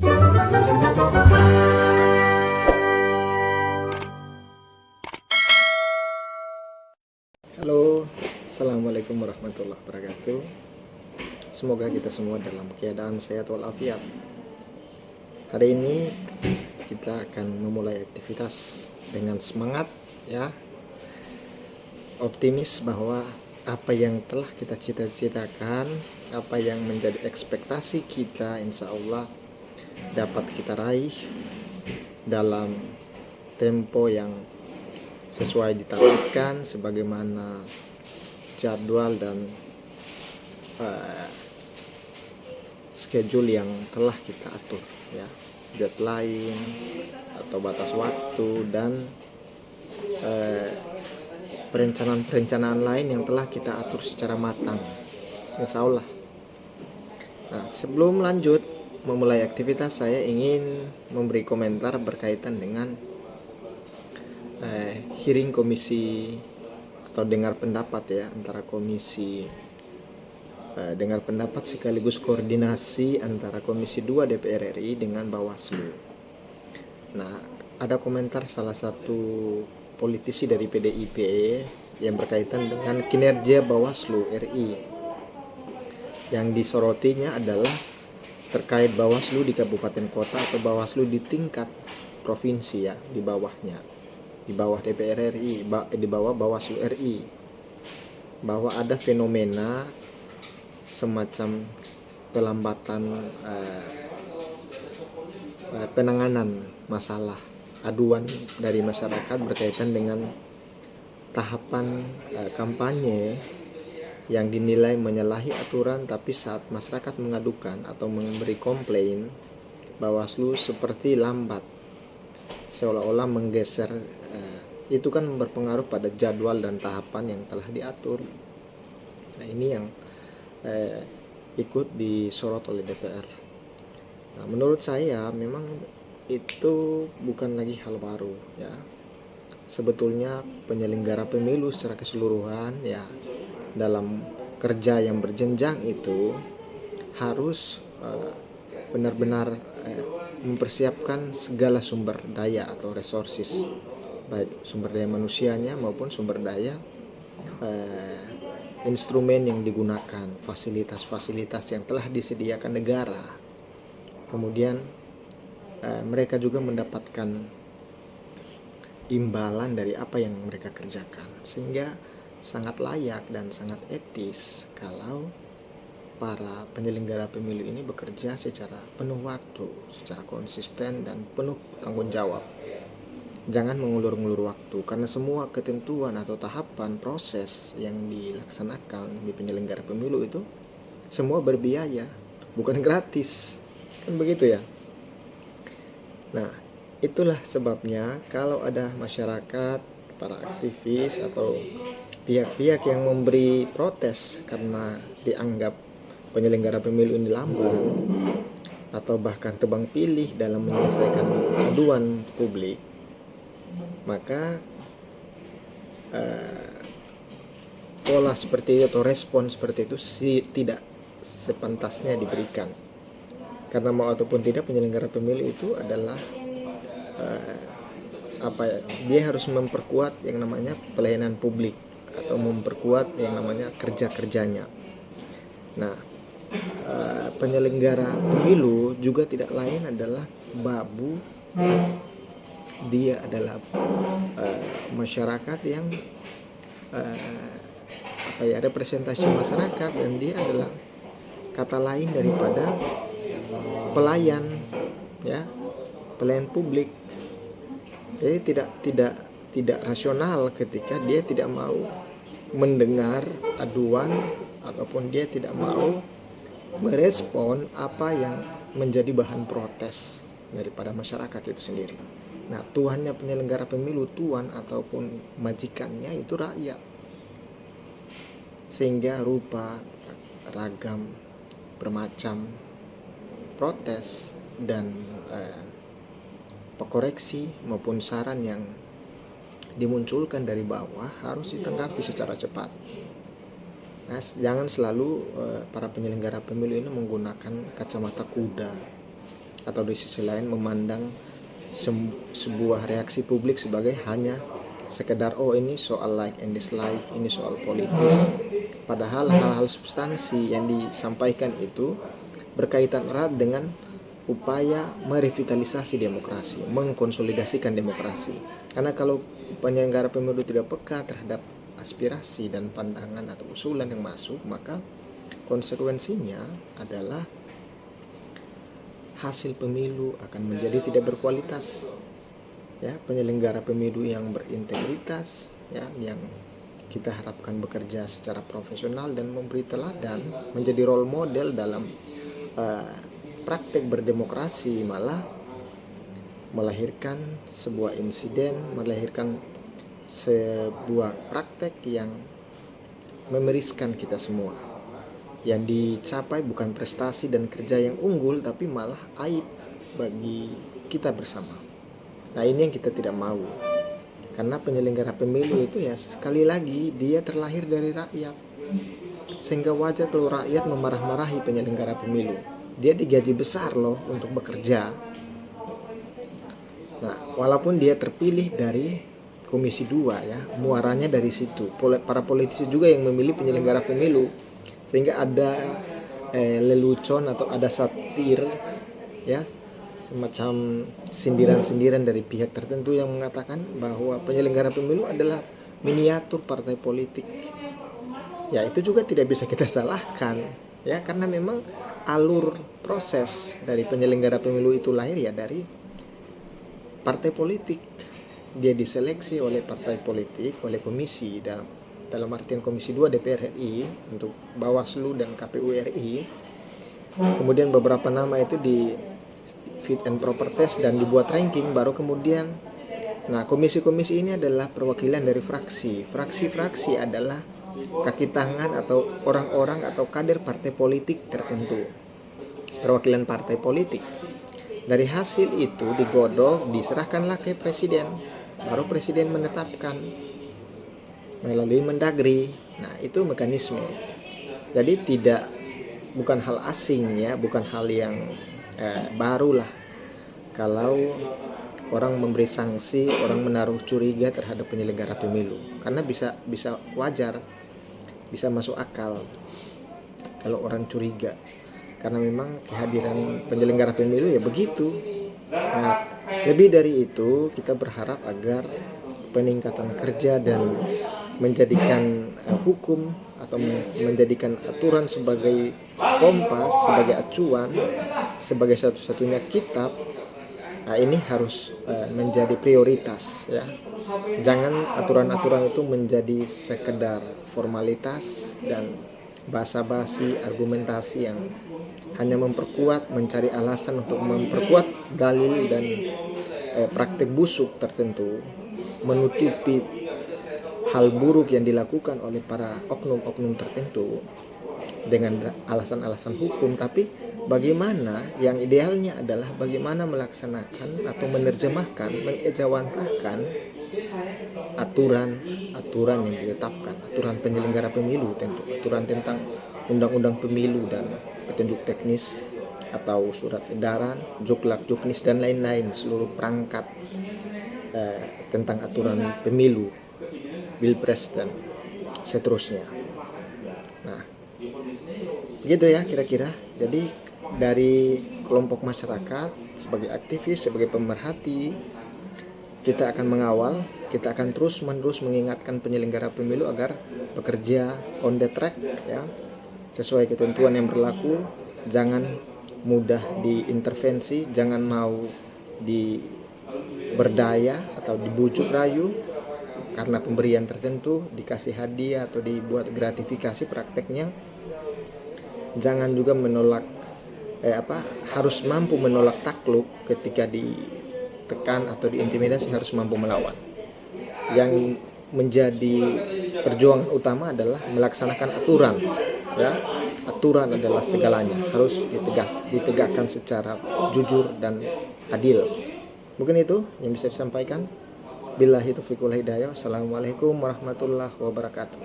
Halo, Assalamualaikum warahmatullahi wabarakatuh. Semoga kita semua dalam keadaan sehat walafiat. Hari ini kita akan memulai aktivitas dengan semangat, ya, optimis bahwa apa yang telah kita cita-citakan, apa yang menjadi ekspektasi kita, insya Allah dapat kita raih dalam tempo yang sesuai ditargetkan sebagaimana jadwal dan schedule yang telah kita atur, ya, deadline atau batas waktu dan perencanaan-perencanaan lain yang telah kita atur secara matang, insya Allah. Nah, sebelum lanjut memulai aktivitas, saya ingin memberi komentar berkaitan dengan hearing komisi atau dengar pendapat, ya, antara komisi dengar pendapat sekaligus koordinasi antara Komisi 2 DPR RI dengan Bawaslu. Nah, ada komentar salah satu politisi dari PDIP yang berkaitan dengan kinerja Bawaslu RI. Yang disorotinya adalah terkait Bawaslu di kabupaten kota atau Bawaslu di tingkat provinsi, ya, di bawahnya, di bawah DPR RI, di bawah Bawaslu RI, bahwa ada fenomena semacam pelambatan penanganan masalah aduan dari masyarakat berkaitan dengan tahapan kampanye yang dinilai menyalahi aturan, tapi saat masyarakat mengadukan atau memberi komplain, Bawaslu seperti lambat, seolah-olah menggeser. Itu kan berpengaruh pada jadwal dan tahapan yang telah diatur. Nah, ini yang ikut disorot oleh DPR. Nah, menurut saya memang itu bukan lagi hal baru, ya. Sebetulnya penyelenggara pemilu secara keseluruhan, ya, dalam kerja yang berjenjang itu harus benar-benar mempersiapkan segala sumber daya atau resources, baik sumber daya manusianya maupun sumber daya instrumen yang digunakan, fasilitas-fasilitas yang telah disediakan negara. Kemudian mereka juga mendapatkan imbalan dari apa yang mereka kerjakan, sehingga sangat layak dan sangat etis kalau para penyelenggara pemilu ini bekerja secara penuh waktu, secara konsisten dan penuh tanggung jawab. Jangan mengulur-ngulur waktu, karena semua ketentuan atau tahapan proses yang dilaksanakan di penyelenggara pemilu itu semua berbiaya, bukan gratis, kan begitu, ya. Nah, itulah sebabnya kalau ada masyarakat, para aktivis atau pihak-pihak yang memberi protes karena dianggap penyelenggara pemilu ini lamban atau bahkan tebang pilih dalam menyelesaikan aduan publik, maka pola seperti itu atau respon seperti itu tidak sepantasnya diberikan, karena mau ataupun tidak penyelenggara pemilu itu adalah dia harus memperkuat yang namanya pelayanan publik atau memperkuat yang namanya kerja-kerjanya. Nah, penyelenggara pemilu juga tidak lain adalah babu. Dia adalah masyarakat yang representasi masyarakat, dan dia adalah kata lain daripada pelayan, ya, pelayan publik. Jadi tidak rasional ketika dia tidak mau mendengar aduan ataupun dia tidak mau merespon apa yang menjadi bahan protes daripada masyarakat itu sendiri. Nah, tuannya penyelenggara pemilu, tuan ataupun majikannya itu rakyat. Sehingga rupa, ragam, bermacam protes dan koreksi maupun saran yang dimunculkan dari bawah harus ditanggapi secara cepat. Nah, jangan selalu para penyelenggara pemilu ini menggunakan kacamata kuda atau di sisi lain memandang sebuah reaksi publik sebagai hanya sekedar ini soal like and dislike, ini soal politis. Padahal hal-hal substansi yang disampaikan itu berkaitan erat dengan upaya merevitalisasi demokrasi, mengkonsolidasikan demokrasi. Karena kalau penyelenggara pemilu tidak peka terhadap aspirasi dan pandangan atau usulan yang masuk, maka konsekuensinya adalah hasil pemilu akan menjadi tidak berkualitas. Ya, penyelenggara pemilu yang berintegritas, ya, yang kita harapkan bekerja secara profesional dan memberi teladan, menjadi role model dalam praktek berdemokrasi, malah melahirkan sebuah insiden, melahirkan sebuah praktek yang memiriskan kita semua. Yang dicapai bukan prestasi dan kerja yang unggul, tapi malah aib bagi kita bersama. Nah, ini yang kita tidak mau. Karena penyelenggara pemilu itu ya sekali lagi dia terlahir dari rakyat. Sehingga wajar kalau rakyat memarah-marahi penyelenggara pemilu. Dia digaji besar loh untuk bekerja. Nah, walaupun dia terpilih dari Komisi 2 ya, muaranya dari situ. Para politisi juga yang memilih penyelenggara pemilu. Sehingga ada lelucon atau ada satir ya, semacam sindiran-sindiran dari pihak tertentu yang mengatakan bahwa penyelenggara pemilu adalah miniatur partai politik. Ya, itu juga tidak bisa kita salahkan ya, karena memang alur proses dari penyelenggara pemilu itu lahir ya dari partai politik. Dia diseleksi oleh partai politik, oleh komisi dalam artian Komisi 2 DPR RI untuk Bawaslu dan KPU RI. Kemudian beberapa nama itu di fit and proper test dan dibuat ranking, baru kemudian komisi-komisi ini adalah perwakilan dari fraksi. Fraksi-fraksi adalah kaki tangan atau orang-orang atau kader partai politik tertentu, perwakilan partai politik. Dari hasil itu digodok, diserahkanlah ke presiden, baru presiden menetapkan melalui Mendagri. Nah, itu mekanisme. Jadi bukan hal asing ya, bukan hal yang barulah kalau orang memberi sanksi, orang menaruh curiga terhadap penyelenggara pemilu, karena bisa wajar, bisa masuk akal kalau orang curiga, karena memang kehadiran penyelenggara pemilu ya begitu. Nah, lebih dari itu kita berharap agar peningkatan kerja dan menjadikan hukum atau menjadikan aturan sebagai kompas, sebagai acuan, sebagai satu-satunya kitab, ini harus menjadi prioritas ya. Jangan aturan-aturan itu menjadi sekedar formalitas dan basa-basi argumentasi yang hanya memperkuat, mencari alasan untuk memperkuat dalil dan praktik busuk tertentu, menutupi hal buruk yang dilakukan oleh para oknum-oknum tertentu dengan alasan-alasan hukum. Tapi bagaimana yang idealnya adalah bagaimana melaksanakan atau menerjemahkan, mengejawantahkan aturan yang ditetapkan, aturan penyelenggara pemilu tentu, aturan tentang undang-undang pemilu dan petunjuk teknis atau surat edaran, juklak, juknis dan lain-lain, seluruh perangkat tentang aturan pemilu, pilpres dan seterusnya. Nah, begitu ya kira-kira. Jadi dari kelompok masyarakat sebagai aktivis, sebagai pemerhati, kita akan mengawal, kita akan terus-menerus mengingatkan penyelenggara pemilu agar bekerja on the track ya, sesuai ketentuan yang berlaku. Jangan mudah diintervensi, jangan mau diberdaya atau dibujuk rayu karena pemberian tertentu, dikasih hadiah atau dibuat gratifikasi prakteknya. Jangan juga menolak harus mampu menolak takluk ketika ditekan atau diintimidasi, harus mampu melawan. Yang menjadi perjuangan utama adalah melaksanakan aturan ya. Aturan adalah segalanya, harus ditegakkan secara jujur dan adil. Mungkin itu yang bisa disampaikan. Billahi taufiq wal hidayah. Assalamualaikum warahmatullahi wabarakatuh.